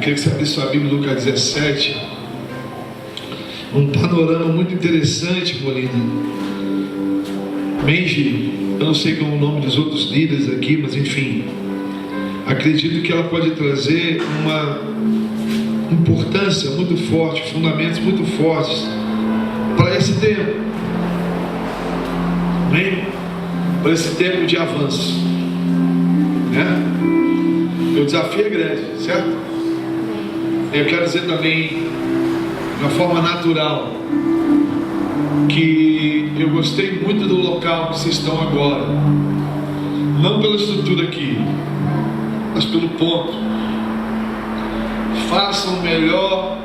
queria que você abrisse sua Bíblia em Lucas 17. Um panorama muito interessante, Molina. Benji, eu não sei qual é o nome dos outros líderes aqui, mas enfim, acredito que ela pode trazer uma importância muito forte, fundamentos muito fortes para esse tempo. Amém? Para esse tempo de avanço, né? O desafio é grande, certo? Eu quero dizer também, de uma forma natural, que eu gostei muito do local que vocês estão agora, não pela estrutura aqui, mas pelo ponto. Façam o melhor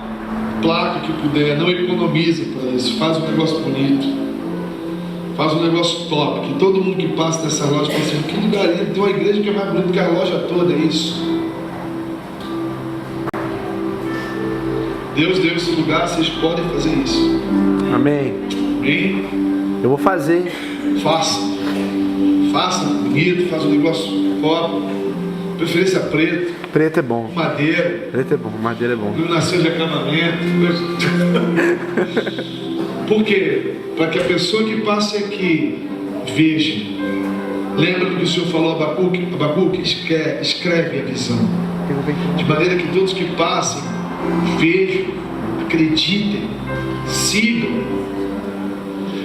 placa que puder, não economize para isso, faz um negócio bonito, faz um negócio top, que todo mundo que passa nessa loja fala assim: que lugar lindo, tem uma igreja que é mais bonita que a loja toda. É isso. Deus deu esse lugar, vocês podem fazer isso. Amém. Amém? Eu vou fazer. Faça bonito, faz um negócio top, preferência preto. Preto é bom. Madeira. Preto é bom, madeira é bom. Iluminação de acabamento. Por quê? Para que a pessoa que passe aqui veja. Lembra do que o Senhor falou a Abacuque? Escreve a visão, de maneira que todos que passem vejam, acreditem, sigam.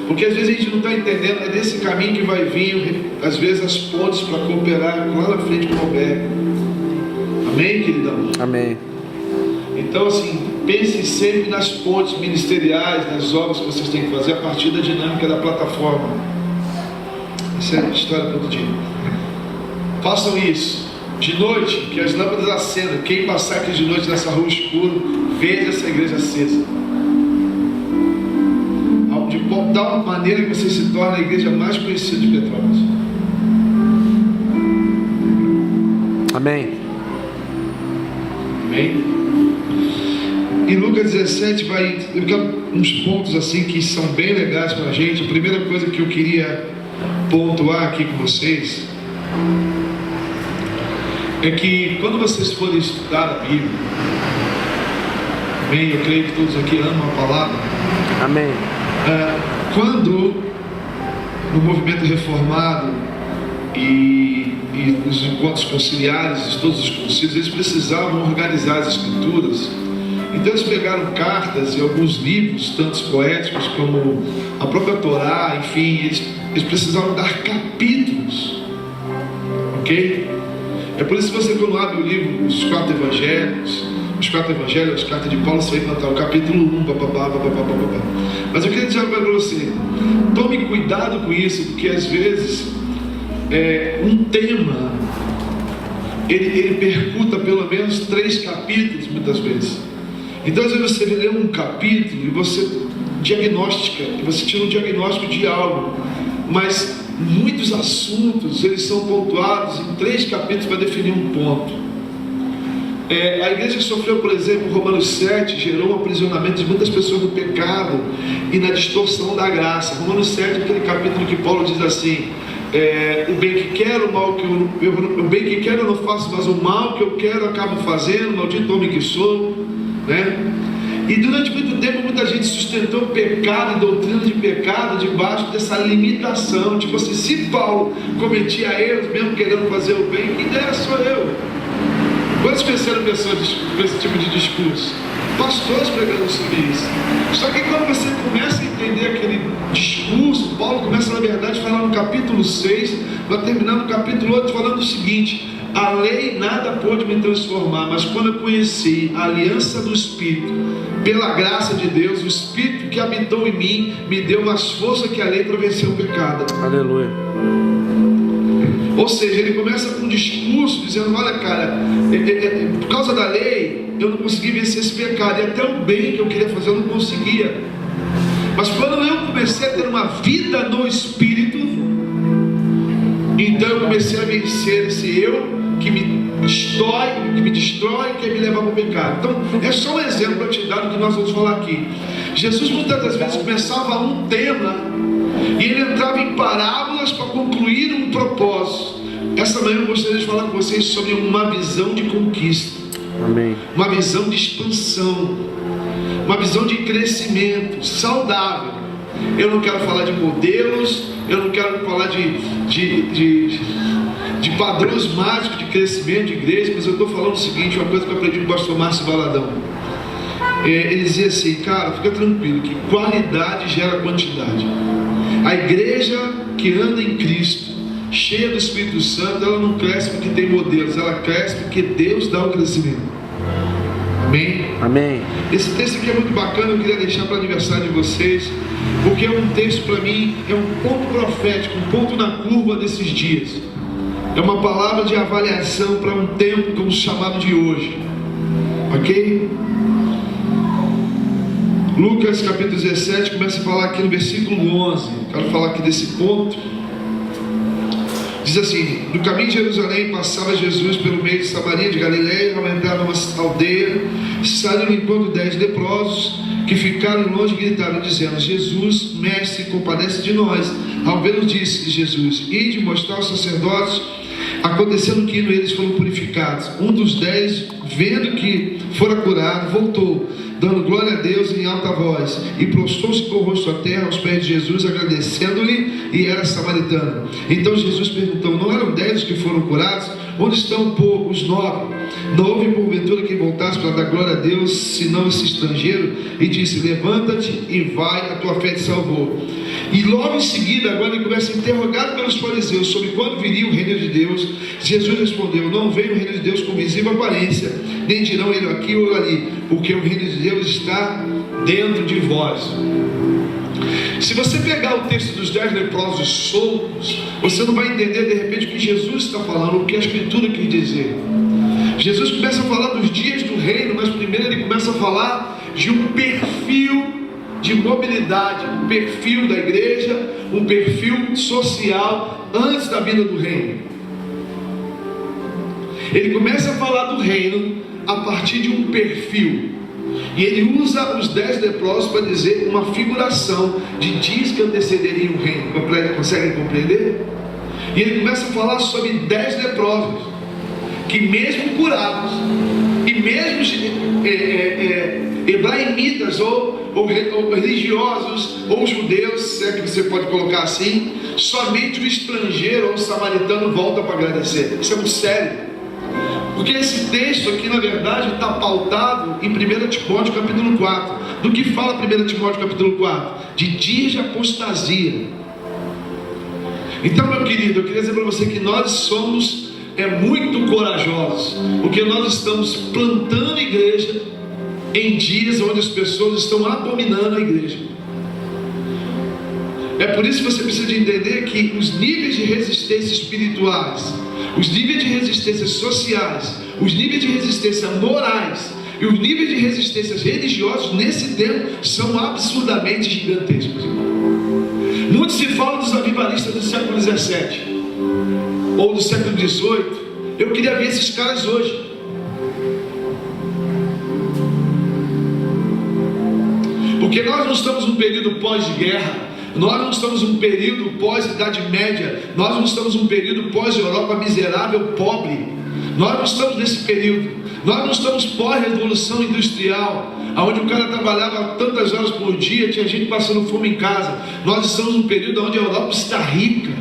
Porque às vezes a gente não está entendendo, é desse caminho que vai vir, às vezes, as pontes para cooperar lá na frente com o Roberto. Amém, queridão? Amém. Então, assim, pense sempre nas pontes ministeriais, nas obras que vocês têm que fazer a partir da dinâmica da plataforma. Essa é a história do dia. Façam isso. De noite, que as lâmpadas acendam. Quem passar aqui de noite nessa rua escura, veja essa igreja acesa. De tal maneira que você se torne a igreja mais conhecida de Petrópolis. Amém. Amém? Em Lucas 17 eu quero uns pontos assim que são bem legais para a gente. A primeira coisa que eu queria pontuar aqui com vocês é que quando vocês forem estudar a Bíblia, amém? Eu creio que todos aqui amam a palavra. Amém. Quando no movimento reformado e nos encontros conciliares de todos os concílios, eles precisavam organizar as escrituras. Então eles pegaram cartas e alguns livros, tantos poéticos como a própria Torá, enfim, eles precisavam dar capítulos, ok? É por isso que você, quando abre o livro, os quatro evangelhos, as cartas de Paulo, você vai encontrar o capítulo 1, mas eu queria dizer para você, tome cuidado com isso, porque às vezes um tema ele percuta pelo menos 3 capítulos, muitas vezes. Então às vezes você lê um capítulo e você diagnostica, e você tira um diagnóstico de algo, mas muitos assuntos eles são pontuados em 3 capítulos para definir um ponto. A igreja que sofreu, por exemplo, Romanos 7, gerou um aprisionamento de muitas pessoas no pecado e na distorção da graça. Romanos 7 é aquele capítulo que Paulo diz assim: o bem que quero, o bem que quero eu não faço, mas o mal que eu quero eu acabo fazendo, maldito homem que sou, né? E durante muito tempo muita gente sustentou pecado e doutrina de pecado debaixo dessa limitação, tipo assim, se Paulo cometia erros mesmo querendo fazer o bem, quem dera sou eu. Quantos conheceram pessoas com esse tipo de discurso? Pastores pregando sobre isso. Só que quando você começa a entender aquele discurso, Paulo começa na verdade a falar no capítulo 6, vai terminar no capítulo 8 falando o seguinte: a lei nada pôde me transformar, mas quando eu conheci a aliança do Espírito, pela graça de Deus, o Espírito que habitou em mim me deu mais força que a lei para vencer o pecado. Aleluia. Ou seja, ele começa com um discurso dizendo: olha cara, por causa da lei eu não consegui vencer esse pecado, e até o bem que eu queria fazer eu não conseguia. Mas quando eu comecei a ter uma vida no Espírito, então eu comecei a vencer esse eu que me destrói, que quer me levar para o pecado. Então é só um exemplo para te dar do que nós vamos falar aqui. Jesus muitas das vezes começava um tema e ele entrava em parábolas para concluir um propósito. Essa manhã eu gostaria de falar com vocês sobre uma visão de conquista. Amém. Uma visão de expansão, uma visão de crescimento saudável. Eu não quero falar de modelos, eu não quero falar de padrões mágicos de crescimento de igreja, mas eu estou falando o seguinte, uma coisa que eu aprendi com o pastor Márcio Valadão. Ele dizia assim, cara, fica tranquilo, que qualidade gera quantidade. A igreja que anda em Cristo, cheia do Espírito Santo, ela não cresce porque tem modelos, ela cresce porque Deus dá o crescimento. Amém? Amém. Esse texto aqui é muito bacana, eu queria deixar para o aniversário de vocês, porque é um texto para mim, é um ponto profético, um ponto na curva desses dias. É uma palavra de avaliação para um tempo como chamado de hoje. Ok? Lucas capítulo 17 começa a falar aqui no versículo 11. Quero falar aqui desse ponto. Diz assim: no caminho de Jerusalém passava Jesus pelo meio de Samaria de Galileia. Ao entrar numa aldeia, saiu no encontro 10 leprosos que ficaram longe e gritaram dizendo: Jesus, mestre, compadece de nós. Ao vê-los disse Jesus: ide mostrar aos sacerdotes. Acontecendo que eles foram purificados. Um dos 10, vendo que fora curado, voltou, dando glória a Deus em alta voz, e prostrou-se com o rosto à terra aos pés de Jesus, agradecendo-lhe, e era samaritano. Então Jesus perguntou: não eram 10 os que foram curados? Onde estão os 9? Não houve porventura que voltasse para dar glória a Deus, senão esse estrangeiro? E disse: levanta-te e vai, a tua fé te salvou. E logo em seguida, agora ele começa a interrogar pelos fariseus sobre quando viria o reino de Deus. Jesus respondeu: não veio o reino de Deus com visível aparência, nem dirão ele aqui ou ali, porque o reino de Deus está dentro de vós. Se você pegar o texto dos 10 leprosos soltos, você não vai entender de repente o que Jesus está falando, o que a Escritura quer dizer. Jesus começa a falar dos dias do reino, mas primeiro ele começa a falar de um perfil de mobilidade, um perfil da igreja, um perfil social antes da vinda do reino. Ele começa a falar do reino a partir de um perfil, e ele usa os 10 leprosos para dizer uma figuração de dias que antecederiam o reino. Conseguem compreender? E ele começa a falar sobre 10 leprosos que, mesmo curados, e mesmo hebraimitas ou religiosos ou judeus, se é que você pode colocar assim, somente o estrangeiro ou o samaritano volta para agradecer. Isso é muito sério, porque esse texto aqui na verdade está pautado em 1 Timóteo capítulo 4. Do que fala 1 Timóteo capítulo 4? De dias de apostasia. Então, meu querido, eu queria dizer para você que nós somos muito corajosos, porque nós estamos plantando igreja em dias onde as pessoas estão abominando a igreja. É por isso que você precisa de entender que os níveis de resistência espirituais, os níveis de resistência sociais, os níveis de resistência morais e os níveis de resistência religiosos nesse tempo são absurdamente gigantescos. Muito se fala dos avivalistas do século XVII ou do século XVIII. Eu queria ver esses caras hoje. Porque nós não estamos num período pós-guerra, nós não estamos num período pós-idade média, nós não estamos num período pós-Europa miserável, pobre. Nós não estamos nesse período. Nós não estamos pós-revolução industrial, onde o cara trabalhava tantas horas por dia, tinha gente passando fome em casa. Nós estamos num período onde a Europa está rica,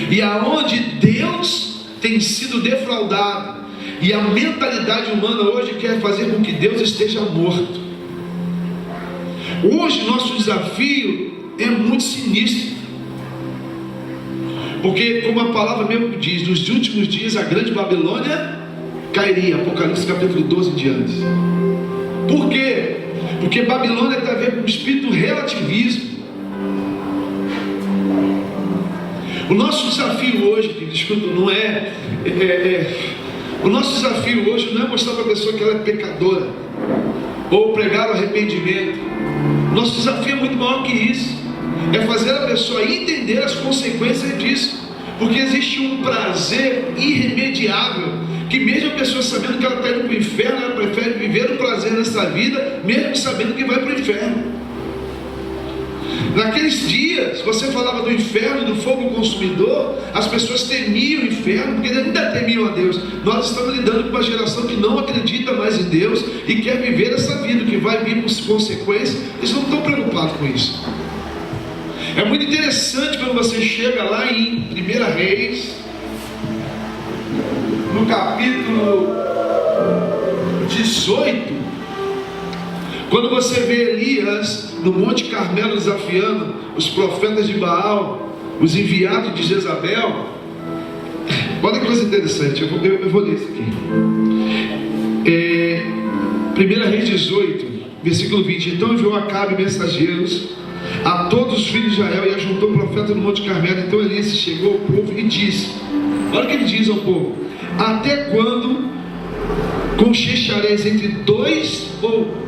e aonde Deus tem sido defraudado, e a mentalidade humana hoje quer fazer com que Deus esteja morto. Hoje nosso desafio é muito sinistro, porque como a palavra mesmo diz, nos últimos dias a grande Babilônia cairia. Apocalipse capítulo 12 em diante. Por quê? Porque Babilônia tem a ver com o espírito relativismo. O nosso desafio hoje, desculpa, não o nosso desafio hoje não é mostrar para a pessoa que ela é pecadora ou pregar o arrependimento. Nosso desafio é muito maior que isso. É fazer a pessoa entender as consequências disso, porque existe um prazer irremediável, que mesmo a pessoa sabendo que ela está indo para o inferno, ela prefere viver o prazer nessa vida, mesmo sabendo que vai para o inferno. Naqueles dias, você falava do inferno, do fogo consumidor, as pessoas temiam o inferno, porque ainda temiam a Deus. Nós estamos lidando com uma geração que não acredita mais em Deus e quer viver essa vida, que vai vir com consequências. Eles não estão preocupados com isso. É muito interessante quando você chega lá em 1 Reis, no capítulo 18, quando você vê Elias no Monte Carmelo desafiando os profetas de Baal, os enviados de Jezabel. Olha que coisa interessante, eu vou ler isso aqui. 1 Reis 18, versículo 20. Então enviou Acabe mensageiros a todos os filhos de Israel e ajuntou o profeta no Monte Carmelo. Então Elias chegou ao povo e disse: olha o que ele diz ao povo: até quando conchechareis entre dois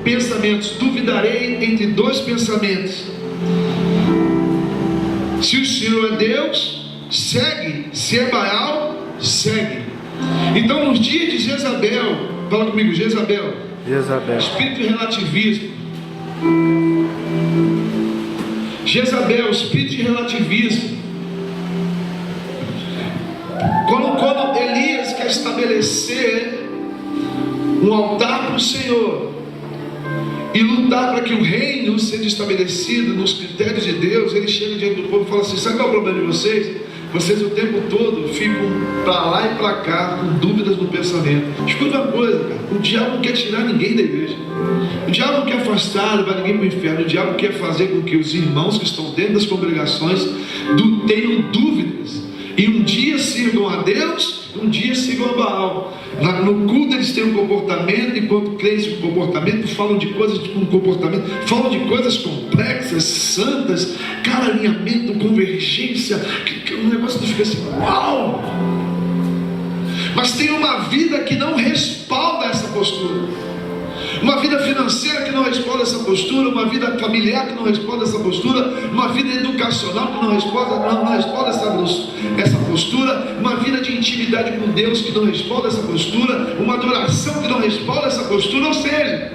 pensamentos? Duvidarei entre dois pensamentos. Se o Senhor é Deus, segue. Se é Baal, segue. Então nos dias de Jezabel, fala comigo, Jezabel, espírito de relativismo. Jezabel, espírito de relativismo. Quando Elias quer estabelecer um altar para o Senhor e lutar para que o reino seja estabelecido nos critérios de Deus, ele chega diante do povo e fala assim: sabe qual é o problema de vocês? Vocês o tempo todo ficam para lá e para cá com dúvidas no pensamento. Escuta uma coisa, cara: o diabo não quer tirar ninguém da igreja, o diabo não quer afastar, levar ninguém para o inferno. O diabo quer fazer com que os irmãos que estão dentro das congregações tenham dúvidas, e um dia sirvam a Deus, um dia sigam a Baal. No culto eles têm um comportamento, enquanto crentes com comportamento, falam de coisas com comportamento, falam de coisas complexas, santas, cara, alinhamento, convergência, que um negócio que fica assim, uau! Mas tem uma vida que não respalda essa postura. Uma vida financeira que não responde a essa postura, uma vida familiar que não responde a essa postura, uma vida educacional que não responde a essa postura, uma vida de intimidade com Deus que não responde a essa postura, uma adoração que não responde a essa postura. Ou seja,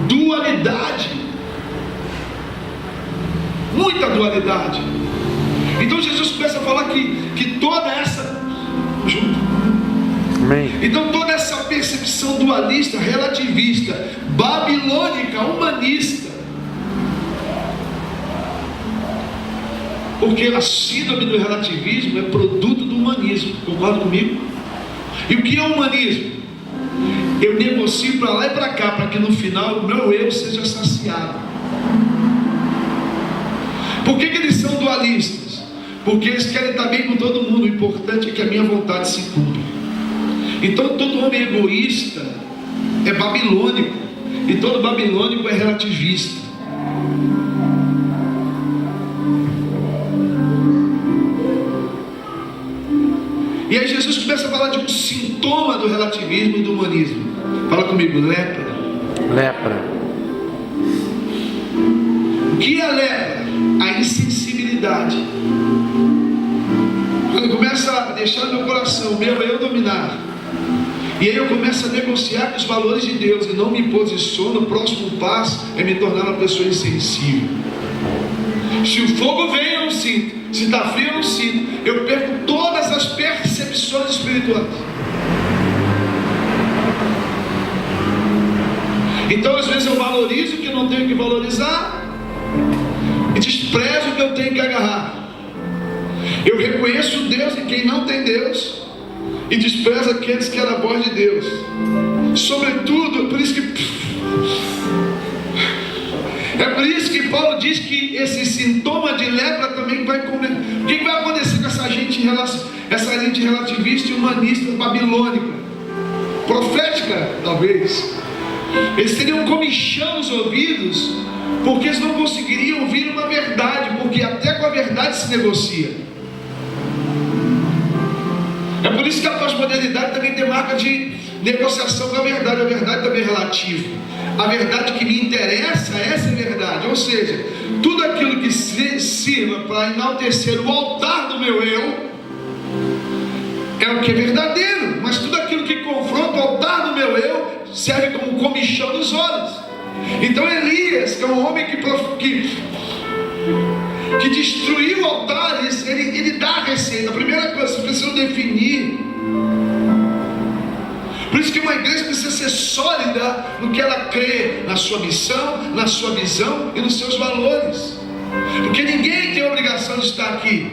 dualidade, muita dualidade. Então Jesus começa a falar que toda essa Então toda essa percepção dualista, relativista, babilônica, humanista, porque a síndrome do relativismo é produto do humanismo. Concorda comigo? E o que é o humanismo? Eu negocio para lá e para cá, para que no final o meu eu seja saciado. Por que eles são dualistas? Porque eles querem estar bem com todo mundo. O importante é que a minha vontade se cumpra. Então todo homem egoísta é babilônico, e todo babilônico é relativista. E aí Jesus começa a falar de um sintoma do relativismo e do humanismo. Fala comigo: lepra. Lepra. O que é a lepra? A insensibilidade. Quando começa a deixar no meu coração o meu eu dominar, e aí eu começo a negociar com os valores de Deus e não me posiciono, o próximo passo é me tornar uma pessoa insensível. Se o fogo vem, eu não sinto. Se está frio, eu não sinto. Eu perco todas as percepções espirituais. Então às vezes eu valorizo o que eu não tenho que valorizar e desprezo o que eu tenho que agarrar. Eu reconheço Deus em quem não tem Deus e despreza aqueles que eram a voz de Deus. Sobretudo, por isso que Paulo diz que esse sintoma de lepra também vai comer. O que vai acontecer com essa gente relativista e humanista babilônica? Profética, talvez. Eles teriam comichão nos ouvidos, porque eles não conseguiriam ouvir uma verdade, porque até com a verdade se negocia. É por isso que a pós-modernidade também tem marca de negociação com a verdade. A verdade também é relativa. A verdade que me interessa, essa é a verdade. Ou seja, tudo aquilo que sirva para enaltecer o altar do meu eu é o que é verdadeiro. Mas tudo aquilo que confronta o altar do meu eu serve como comichão dos olhos. Então Elias, que é um homem que que destruiu altares, ele dá a receita. A primeira coisa, você precisa definir. Por isso que uma igreja precisa ser sólida no que ela crê, na sua missão, na sua visão e nos seus valores. Porque ninguém tem a obrigação de estar aqui.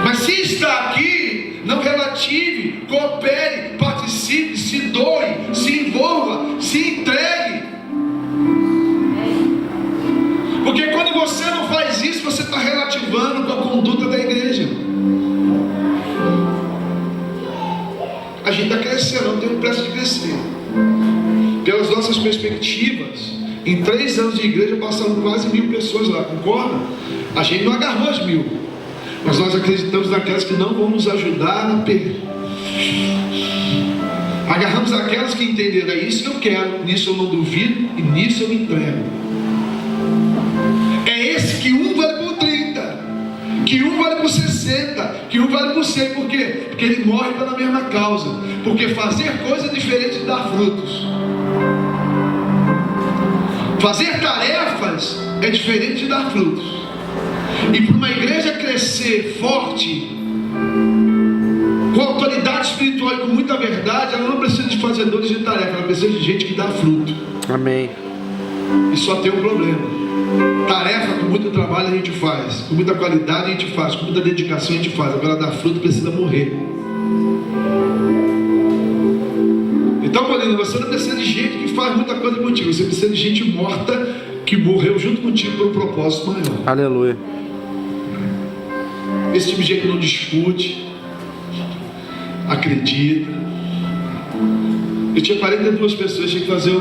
Mas se está aqui, não relative, coopere, participe, se doe, se envolva, se entregue. Porque quando você não faz isso, você está relativando com a conduta da igreja. A gente está crescendo, não tem pressa de crescer. Pelas nossas perspectivas, em 3 anos de igreja passaram quase 1000 pessoas lá, concorda? A gente não agarrou as 1000, mas nós acreditamos naquelas que não vão nos ajudar a perder. Agarramos aquelas que entenderam, é isso que eu quero, nisso eu não duvido e nisso eu me entrego. É esse que um vale por 30, que um vale por 60, que um vale por 100. Por quê? Porque ele morre pela mesma causa. Porque fazer coisa diferente dá frutos. Fazer tarefas é diferente de dar frutos. E para uma igreja crescer forte, com autoridade espiritual e com muita verdade, ela não precisa de fazedores de tarefa, ela precisa de gente que dá fruto. Amém. E só tem um problema. Tarefa com muito trabalho a gente faz, com muita qualidade a gente faz, com muita dedicação a gente faz. Agora dar fruto precisa morrer. Então, Paulino, você não precisa de gente que faz muita coisa contigo. Você precisa de gente morta que morreu junto contigo por um propósito maior. Aleluia. Esse tipo de gente não discute, acredita. Eu tinha 42 pessoas, tinha que fazer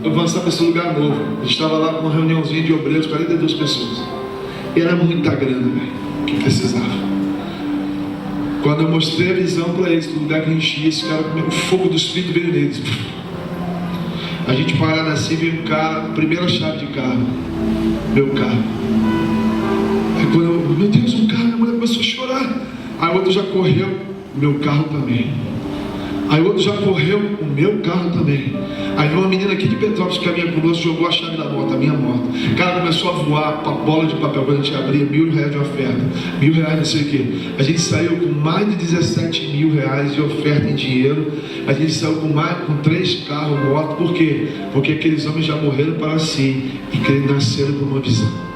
avançar para esse lugar novo. A gente estava lá com uma reuniãozinha de obreiros, 42 pessoas. E era muita grana, velho, que precisava. Quando eu mostrei a visão para eles, do lugar que enchia, esse cara, o fogo do Espírito veio neles. A gente parada assim, veio um cara, primeira chave de carro, meu carro. Aí quando eu, meu Deus, um carro, minha mulher começou a chorar. Aí o outro já correu, meu carro também. Aí o outro já correu, o meu carro também. Aí uma menina aqui de Petrópolis que caminha conosco, jogou a chave da moto, a minha moto. O cara começou a voar, a bola de papel, quando a gente abria, R$1.000 de oferta, R$1.000 não sei o que. A gente saiu com mais de R$17.000 de oferta em dinheiro. A gente saiu com 3 carros, moto. Por quê? Porque aqueles homens já morreram para si e que eles nasceram com uma visão.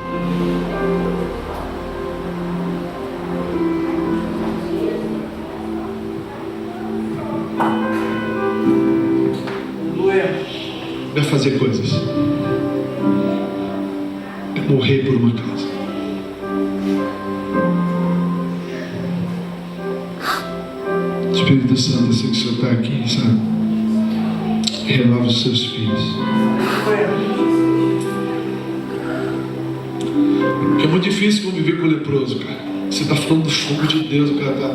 Não é fazer coisas, é morrer por uma causa. Espírito Santo, eu sei que o Senhor está aqui, sabe? Renova os seus filhos. É muito difícil conviver com o leproso, cara. Você está falando do fogo de Deus, o cara está.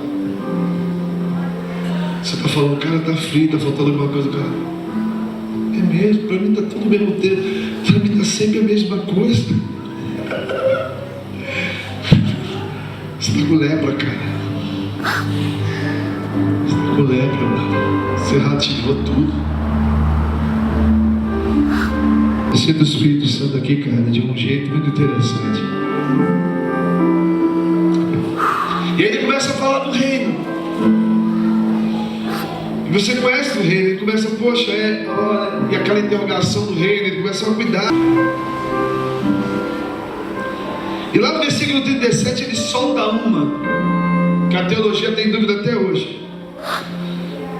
Você está falando, o cara está frio, está faltando alguma coisa, cara. É mesmo, para mim está tudo ao mesmo tempo. Para mim está sempre a mesma coisa. Você está com lepra, cara. Você está com lepra, mano. Você rativou tudo. Eu sinto o Espírito Santo aqui, cara, de um jeito muito interessante. E ele começa a falar do reino. E você conhece o reino, ele começa, poxa, olha, e aquela interrogação do reino, ele começa a cuidar. E lá no versículo 37 ele solta uma, que a teologia tem dúvida até hoje.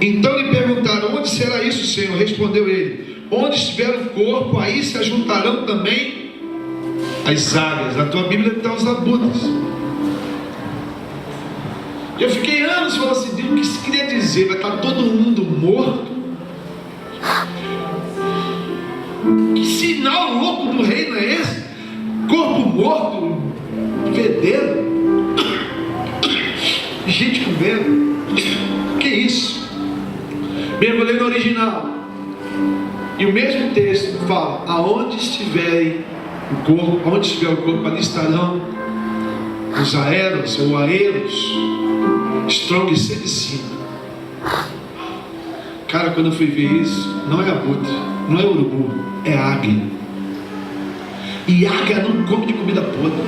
Então lhe perguntaram, onde será isso, Senhor? Respondeu ele, onde estiver o corpo, aí se ajuntarão também as águias. Na tua Bíblia estão os abutres. E eu fiquei anos falando assim, Deus, o que isso queria dizer? Vai estar todo mundo morto? Que sinal louco do reino é esse? Corpo morto, fedendo, gente comendo. Que isso? Mergulhei no original. E o mesmo texto fala, aonde estiver o corpo, ali estarão os aeros ou aeros. Strong 105. Cara, quando eu fui ver isso, não é abutre, não é urubu, é águia. E águia não come de comida podre.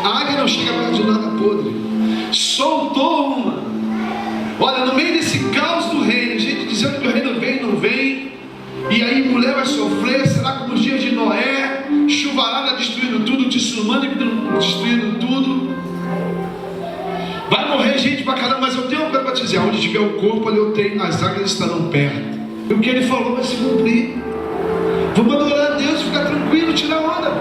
A águia não chega perto de nada podre. Soltou uma. Olha, no meio desse caos do reino, gente dizendo que o reino vem, não vem. E aí mulher vai sofrer, será como os dias de Noé, chuvarada destruindo tudo, tsunami destruindo tudo. Vai morrer gente pra caramba, mas eu tenho uma coisa para te dizer: onde tiver o corpo, ali eu tenho, as águias estarão perto. E o que ele falou vai se cumprir. Vamos adorar a Deus, ficar tranquilo, tirar onda.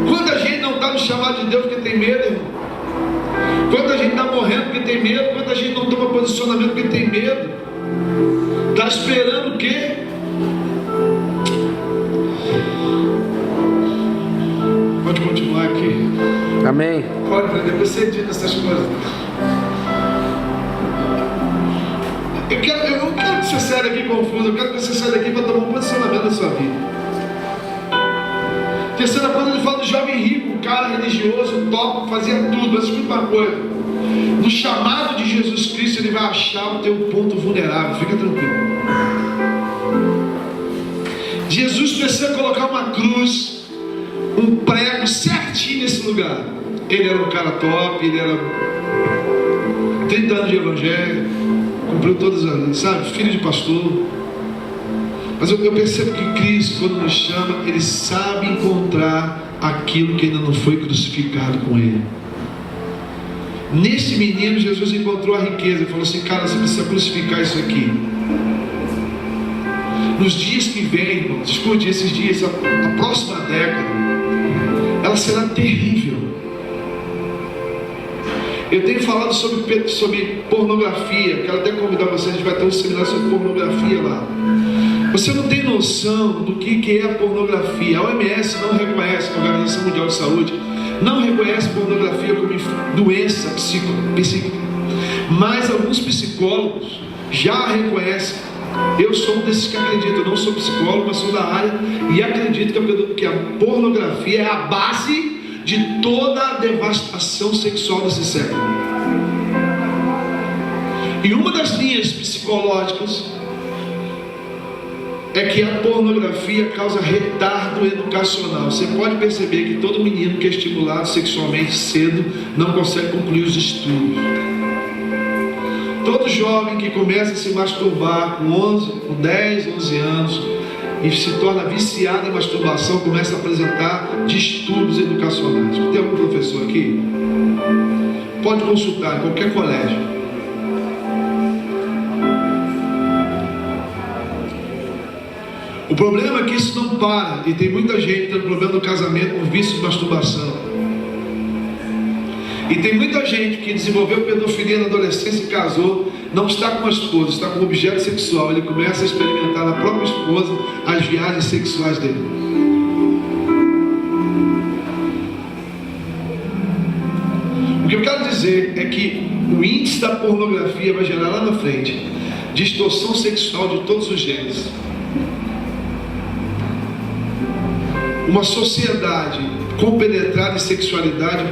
Quanta gente não está no chamado de Deus porque tem medo, irmão? Quanta gente está morrendo porque tem medo? Quanta gente não toma posicionamento porque tem medo? Está esperando o quê? Pode continuar aqui. Amém. Pode aprender, você edita essas coisas. Eu quero que você saia daqui confuso. Eu quero que você saia daqui para tomar um posicionamento da sua vida. Terceira coisa, ele fala do jovem rico, um cara religioso, top, fazia tudo. Mas escuta uma coisa: no chamado de Jesus Cristo, ele vai achar o teu ponto vulnerável. Fica tranquilo. Jesus precisa colocar uma cruz, um prego certinho nesse lugar. Ele era um cara top, ele era 30 anos de evangelho, cumpriu todas as leis, sabe? Filho de pastor. Mas eu percebo que Cristo, quando nos chama, Ele sabe encontrar aquilo que ainda não foi crucificado com Ele. Nesse menino, Jesus encontrou a riqueza e falou assim: cara, você precisa crucificar isso aqui. Nos dias que vêm, irmãos, escute, esses dias, a próxima década, ela será terrível. Eu tenho falado sobre pornografia. Quero até convidar vocês, a gente vai ter um seminário sobre pornografia lá. Você não tem noção do que é a pornografia. A OMS não reconhece, a Organização Mundial de Saúde não reconhece pornografia como doença psíquica. Mas alguns psicólogos já reconhecem. Eu sou um desses que acredito. Eu não sou psicólogo, mas sou da área e acredito que a pornografia é a base de toda a devastação sexual desse século. E uma das linhas psicológicas é que a pornografia causa retardo educacional. Você pode perceber que todo menino que é estimulado sexualmente cedo não consegue concluir os estudos. Todo jovem que começa a se masturbar com 10, 11 anos e se torna viciado em masturbação, começa a apresentar distúrbios educacionais. Tem algum professor aqui? Pode consultar em qualquer colégio. O problema é que isso não para, e tem muita gente tendo problema no casamento por vício de masturbação. E tem muita gente que desenvolveu pedofilia na adolescência e casou, não está com uma esposa, está com um objeto sexual. Ele começa a experimentar na própria esposa as viagens sexuais dele. O que eu quero dizer é que o índice da pornografia vai gerar lá na frente distorção sexual de todos os gêneros. Uma sociedade compenetrada em sexualidade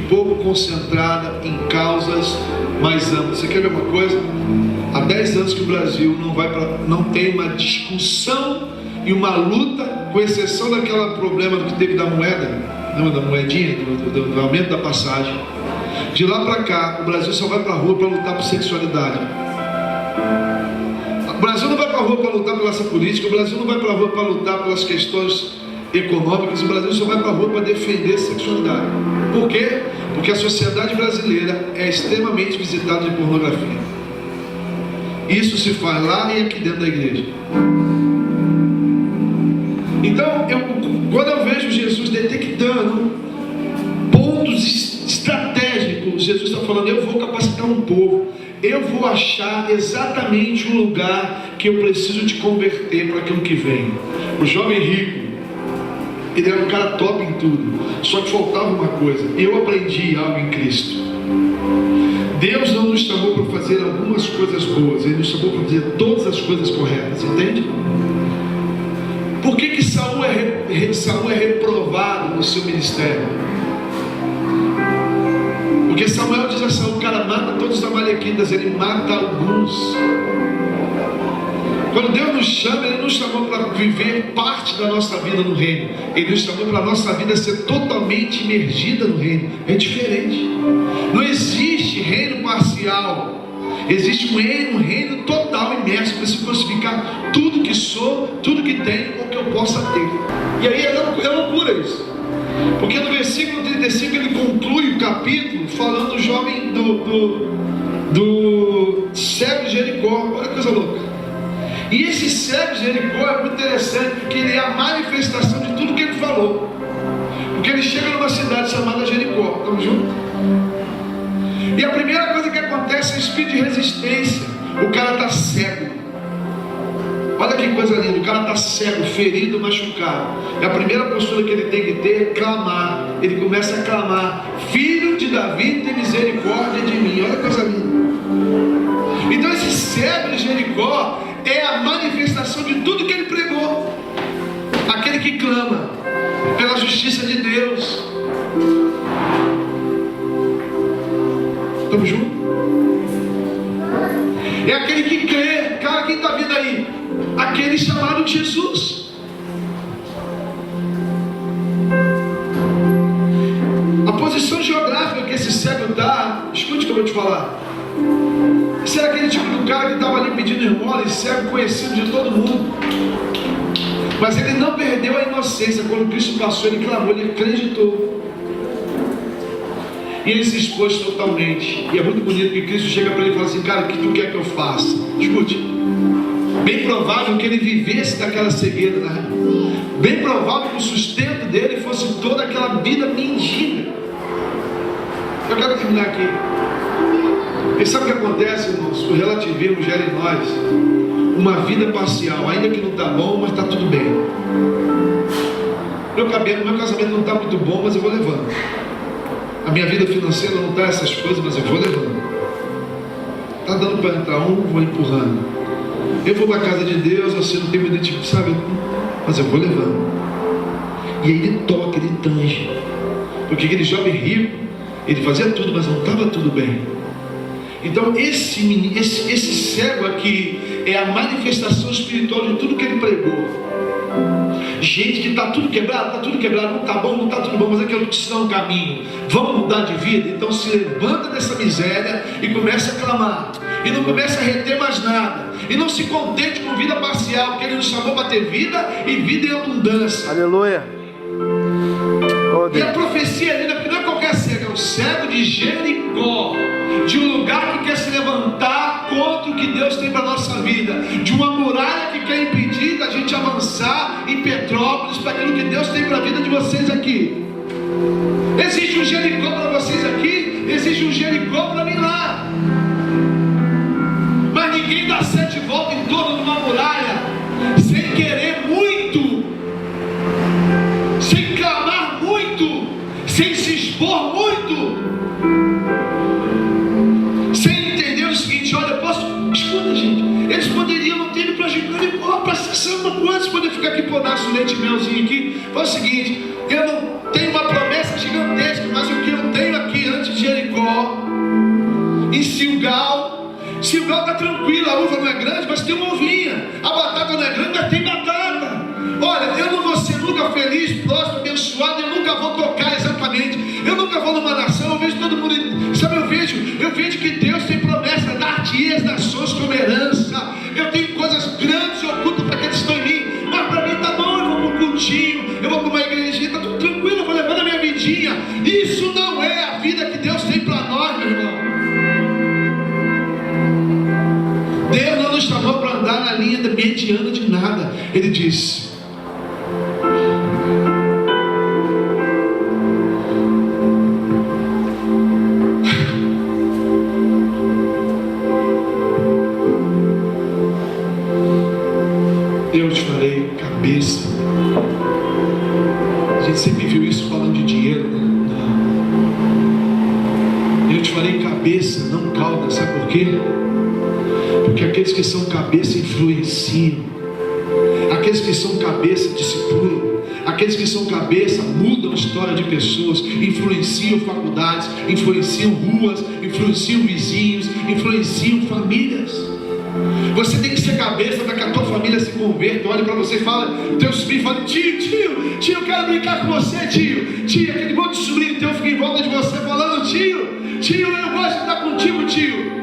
pouco concentrada em causas mais amplas. Você quer ver uma coisa? Há 10 anos que o Brasil não tem uma discussão e uma luta, com exceção daquele problema que teve da moeda, da moedinha, do aumento da passagem. De lá para cá, o Brasil só vai para a rua para lutar por sexualidade. O Brasil não vai para a rua para lutar pela essa política, o Brasil não vai para a rua para lutar pelas questões econômicas, o Brasil só vai para a rua para defender a sexualidade. Por quê? Porque a sociedade brasileira é extremamente visitada de pornografia. Isso se faz lá e aqui dentro da igreja. Então, quando eu vejo Jesus detectando pontos estratégicos, Jesus está falando: eu vou capacitar um povo, eu vou achar exatamente um lugar que eu preciso te converter para aquilo que vem. O jovem rico, ele era um cara top em tudo, só que faltava uma coisa: eu aprendi algo em Cristo. Deus não nos chamou para fazer algumas coisas boas, Ele nos chamou para fazer todas as coisas corretas, entende? Por que Saul é reprovado no seu ministério? O Porque Samuel diz assim: o cara mata todos os amalequitas, ele mata alguns. Quando Deus nos chama, Ele nos chamou para viver parte da nossa vida no reino. Ele nos chamou para a nossa vida ser totalmente imergida no reino. É diferente. Não existe reino parcial. Existe um reino total imerso para se crucificar tudo que sou, tudo que tenho ou que eu possa ter. E aí é loucura isso. Porque no versículo 35 ele conclui o capítulo falando do jovem do cego de Jericó. Olha que coisa louca. E esse cego de Jericó é muito interessante, porque ele é a manifestação de tudo que ele falou. Porque ele chega numa cidade chamada Jericó. Estamos juntos? E a primeira coisa que acontece é o espírito de resistência. O cara está cego. Olha que coisa linda. O cara está cego, ferido, machucado. E a primeira postura que ele tem que ter é clamar. Ele começa a clamar: Filho de Davi, tem misericórdia de mim. Olha que coisa linda. Então esse cego de Jericó é a manifestação de tudo que ele pregou. Aquele que clama pela justiça de Deus. Estamos juntos? É aquele que crê. Cara, quem está vindo aí? Aquele chamado Jesus. A posição geográfica que esse cego está, escute o que eu vou te falar. Esse era aquele tipo do cara que estava ali pedindo esmola, e cego, conhecido de todo mundo. Mas ele não perdeu a inocência. Quando Cristo passou, ele clamou, ele acreditou. E ele se expôs totalmente. E é muito bonito que Cristo chega para ele e fala assim: cara, o que tu quer que eu faça? Escute. Bem provável que ele vivesse daquela cegueira, né? Bem provável que o sustento dele fosse toda aquela vida mendiga. Eu quero terminar aqui. E sabe o que acontece, irmãos? O relativismo gera em nós uma vida parcial, ainda que não está bom, mas está tudo bem. Meu casamento não está muito bom, mas eu vou levando. A minha vida financeira não está essas coisas, mas eu vou levando. Está dando para entrar um, vou empurrando. Eu vou para a casa de Deus, assim, não tenho medo de, sabe? Mas eu vou levando. E aí ele toca, ele tange. Porque aquele jovem rico, ele fazia tudo, mas não estava tudo bem. Então esse cego aqui é a manifestação espiritual de tudo que ele pregou. Gente que está tudo quebrado, não está bom, não está tudo bom, mas eu quero te ensinar um caminho. Vamos mudar de vida? Então se levanta dessa miséria e começa a clamar. E não começa a reter mais nada. E não se contente com vida parcial, porque Ele nos chamou para ter vida e vida em abundância. Aleluia. E a profecia é linda, porque não é qualquer cego, é o cego de Jericó. De um lugar que quer se levantar contra o que Deus tem para a nossa vida. De uma muralha que quer impedir da gente avançar em Petrópolis para aquilo que Deus tem para a vida de vocês aqui. Existe um Jericó para vocês aqui, existe um Jericó para mim lá. Mas ninguém dá 7 voltas em torno de uma muralha sem querer muito, sem clamar muito, sem se expor muito. Escuta, gente, eles poderiam não ter ido para Jericó para ser uma coisa, eles poderiam ficar aqui por nosso leite e melzinho aqui. Foi o seguinte: eu não tenho uma promessa gigantesca, mas o que eu tenho aqui antes de Jericó, em Silgal está tranquilo, a uva não é grande, mas tem uma uvinha, a batata não é grande, mas tem batata. Olha, eu não vou ser nunca feliz, próspero, abençoado, eu nunca vou tocar exatamente, eu nunca vou numa nação, eu vejo todo mundo, sabe, eu vejo que Deus tem promessa, dar-te as nações como herança, eu tenho coisas grandes e ocultas para aqueles que estão em mim, mas para mim está bom, eu vou para um cultinho, eu vou para uma igrejinha, está tudo tranquilo, eu vou levando a minha vidinha. Isso não é a vida que Deus tem para nós, meu irmão. Deus não nos chamou para andar na linha mediana de nada. Ele diz: eu te farei cabeça. A gente sempre viu isso falando de dinheiro, né? Não. Eu te farei cabeça, não cauda. Sabe por quê? Porque aqueles que são cabeça influenciam. Aqueles que são cabeça discipulam. Aqueles que são cabeça mudam história de pessoas, influenciam faculdades, influenciam ruas, influenciam vizinhos, influenciam famílias. Você tem que ser cabeça para que a tua família se converta. Olha para você e fala, teu sobrinho fala, tio, eu quero brincar com você, tio, aquele monte de sobrinho teu fica em volta de você falando, tio, eu gosto de estar contigo, tio.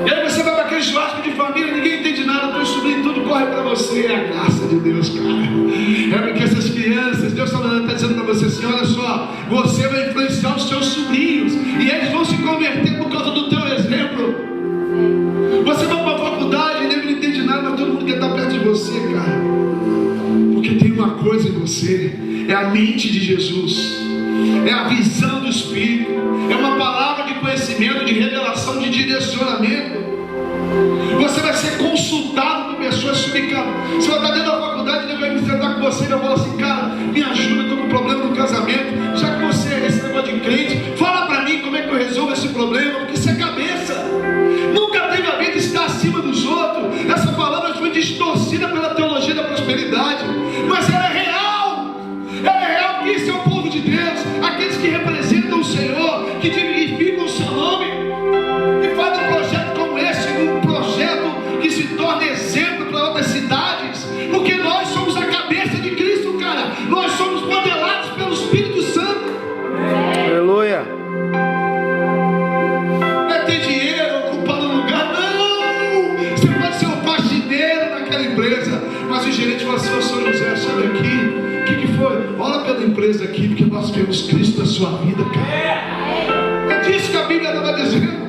E aí você vai para aquele churrasco de família, ninguém entende nada, teu sobrinho tudo corre para você. É a graça de Deus, cara. É porque essas crianças, Deus está dizendo para você assim, olha só, você vai influenciar os seus sobrinhos e eles vão se converter por causa do teu exemplo. Você vai para a faculdade e ele não entende nada, mas todo mundo quer estar perto de você, cara. Porque tem uma coisa em você, é a mente de Jesus, é a visão do Espírito, é uma palavra de conhecimento, de revelação, de direcionamento. Você vai ser consultado por pessoas subcapadas. Você vai estar dentro da faculdade e ele vai me sentar com você e vai falar assim, cara, me ajuda, eu estou com um problema no casamento. Já que você é esse negócio de crente, fala para mim como é que eu resolvo esse problema, porque isso é cabeça. Nunca teve a ver de estar acima dos outros. Essa palavra foi distorcida pela teologia da prosperidade, mas ela é real. Ela é real, porque esse é o povo de Deus, aqueles que representam o Senhor, que dignificam o seu nome e fazem um projeto como esse, um projeto que se torna exemplo para outras cidades, porque nós somos a cabeça de Cristo, cara. Nós somos modelados pelo Espírito Santo. Aleluia. Não é ter dinheiro, ocupar um lugar, não. Você pode ser um faxineiro naquela empresa, mas o gerente fala assim, ô senhor José, sabe aqui, o que foi? Olha pela empresa aqui, porque nós vemos Cristo na sua vida, cara. É disso que a Bíblia estava dizendo.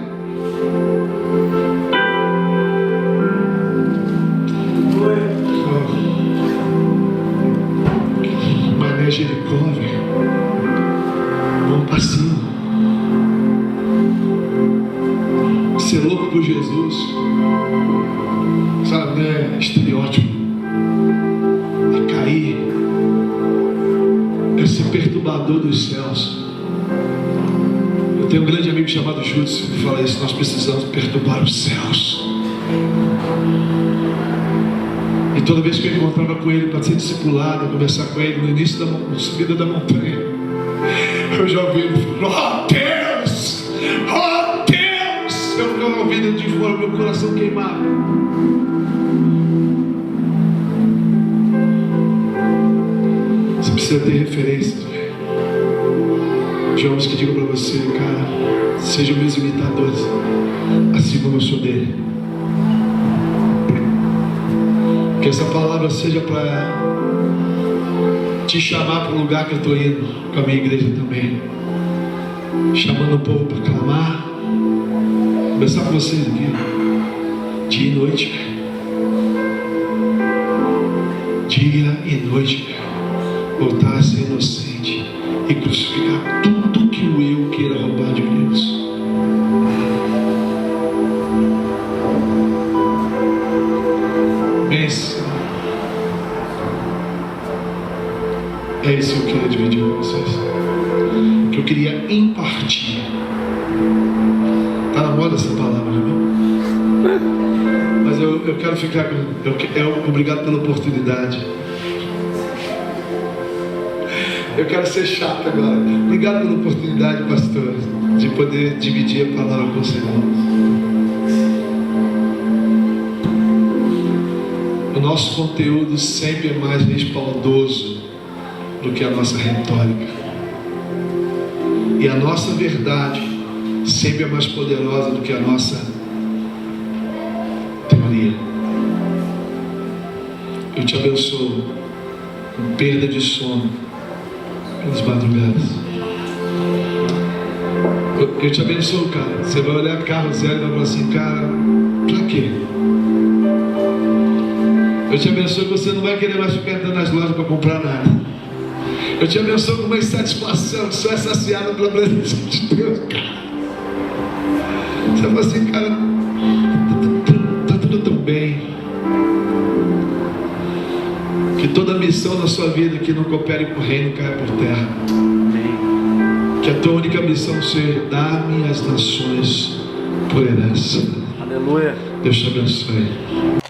Mané Jericó, velho. Vamos para cima. Ser louco por Jesus, sabe, né? Estereótipo. É cair. É ser perturbador dos céus. Eu tenho um grande amigo chamado Júcio que fala isso. Nós precisamos perturbar os céus. E toda vez que eu encontrava com ele para ser discipulado, conversar com ele no início da subida da montanha, eu já ouvi ele falar, oh Deus, oh Deus. Eu ficava ouvindo de fora, meu coração queimava. Você precisa ter referências, velho. Jovens que digam para você, cara, sejam meus imitadores, assim como eu sou dele. Que essa palavra seja para te chamar para o lugar que eu estou indo com a minha igreja também, chamando o povo para clamar, conversar com vocês aqui, dia e noite, dia e noite, voltar a ser inocente e crucificar tudo que o eu queira roubar de Deus. É isso que eu queria dividir com vocês, que eu queria impartir. Está na moda essa palavra, né? Mas eu quero ficar com... Obrigado pela oportunidade. Eu quero ser chato agora. Obrigado pela oportunidade, pastor, de poder dividir a palavra com os irmãos. O nosso conteúdo sempre é mais respaldoso do que a nossa retórica, e a nossa verdade sempre é mais poderosa do que a nossa teoria. Eu te abençoo com perda de sono pelas madrugadas. Eu te abençoo, cara. Você vai olhar carro zero e vai falar assim, cara, pra quê? Eu te abençoo que você não vai querer mais ficar entrando nas lojas para comprar nada. Eu te abençoo com uma insatisfação que só é saciada pela presença de Deus, cara. Você fala assim, cara, tá tudo tão bem. Que toda missão na sua vida que não coopere com o reino caia por terra. Que a tua única missão seja dar-me as nações por herança. Aleluia. Deus te abençoe.